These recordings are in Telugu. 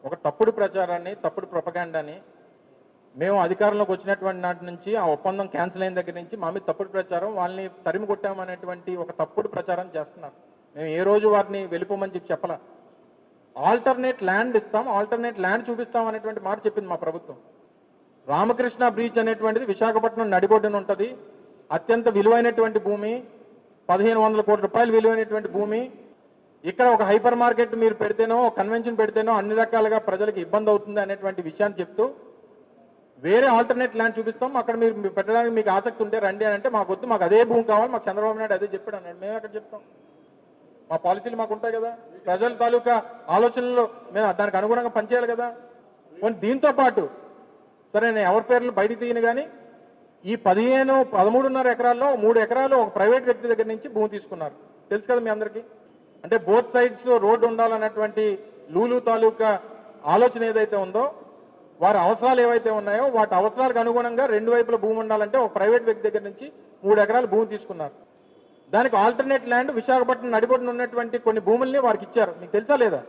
ఒక తప్పుడు ప్రచారాన్ని, తప్పుడు ప్రొపగాండాని మేము అధికారంలోకి వచ్చినటువంటి నాటి నుంచి ఆ ఒప్పందం క్యాన్సిల్ అయిన దగ్గర నుంచి మా మీద తప్పుడు ప్రచారం, వాళ్ళని తరిమి కొట్టామనేటువంటి ఒక తప్పుడు ప్రచారం చేస్తున్నారు. మేము ఏ రోజు వారిని వెళ్ళిపోమని చెప్పలా. ఆల్టర్నేట్ ల్యాండ్ ఇస్తాం, ఆల్టర్నేట్ ల్యాండ్ చూపిస్తాం అనేటువంటి మాట చెప్పింది మా ప్రభుత్వం. రామకృష్ణ బ్రీచ్ అనేటువంటిది విశాఖపట్నం నడిబొడ్డున ఉంటుంది. అత్యంత విలువైనటువంటి భూమి, 1500 కోట్ల రూపాయలు విలువైనటువంటి భూమి. ఇక్కడ ఒక హైపర్ మార్కెట్ మీరు పెడితేనో, కన్వెన్షన్ పెడితేనో అన్ని రకాలుగా ప్రజలకు ఇబ్బంది అవుతుంది అనేటువంటి విషయాన్ని చెప్తూ వేరే ఆల్టర్నేట్ ల్యాండ్ చూపిస్తాం, అక్కడ మీరు పెట్టడానికి మీకు ఆసక్తి ఉంటే రండి అని అంటే మాకు వద్దు, మాకు అదే భూమి కావాలి, మాకు చంద్రబాబు నాయుడు అదే చెప్పాడు అన్నాడు. మేము అక్కడ చెప్తాం, మా పాలసీలు మాకు ఉంటాయి కదా, ప్రజల తాలూకా ఆలోచనలు మేము దానికి అనుగుణంగా పనిచేయాలి కదా. దీంతో పాటు సరే నేను ఎవరి పేర్లు బయటికి తీయను కానీ ఈ 13.5 ఎకరాల్లో 3 ఎకరాలు ఒక ప్రైవేట్ వ్యక్తి దగ్గర నుంచి భూమి తీసుకున్నారు. తెలుసు కదా మీ అందరికీ. అంటే బోత్ సైడ్స్ రోడ్డు ఉండాలన్నటువంటి లూలు తాలూకా ఆలోచన ఏదైతే ఉందో, వారి అవసరాలు ఏవైతే ఉన్నాయో వాటి అవసరాలకు అనుగుణంగా 2 వైపుల భూమి ఉండాలంటే ఒక ప్రైవేట్ వ్యక్తి దగ్గర నుంచి 3 ఎకరాలు భూమి తీసుకున్నారు. దానికి ఆల్టర్నేట్ ల్యాండ్ విశాఖపట్నం నడిబొడ్డున ఉన్నటువంటి కొన్ని భూముల్ని వారికి ఇచ్చారు. మీకు తెలుసా లేదా?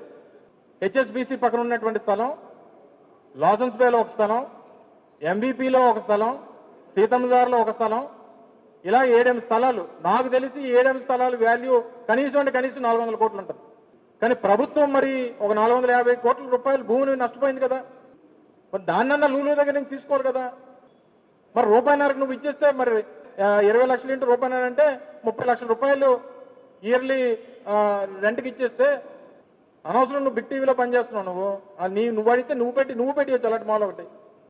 హెచ్ఎస్బిసి పక్కన ఉన్నటువంటి స్థలం, లాసన్స్ బేలో ఒక స్థలం, ఎంబీపీలో ఒక స్థలం, సీతమ్మదారులో ఒక స్థలం, ఇలా 7 స్థలాలు. నాకు తెలిసి 7 స్థలాలు వాల్యూ కనీసం అంటే కనీసం 400 కోట్లు ఉంటుంది. కానీ ప్రభుత్వం మరి ఒక 450 కోట్ల రూపాయలు భూమిని నష్టపోయింది కదా. మరి దాన్నన్నా లూలు దగ్గర నుంచి తీసుకోవాలి కదా. మరి రూపాయిన్నరకు నువ్వు ఇచ్చేస్తే మరి 20 లక్షలు ఇంటూ రూపాయిన్నర అంటే 30 లక్షల రూపాయలు ఇయర్లీ రెంట్కి ఇచ్చేస్తే అనవసరం నువ్వు బిగ్ టీవీలో పనిచేస్తున్నావు. నువ్వు అడిగితే నువ్వు పెట్టి వచ్చి అలాంటి మాలో ఒకటి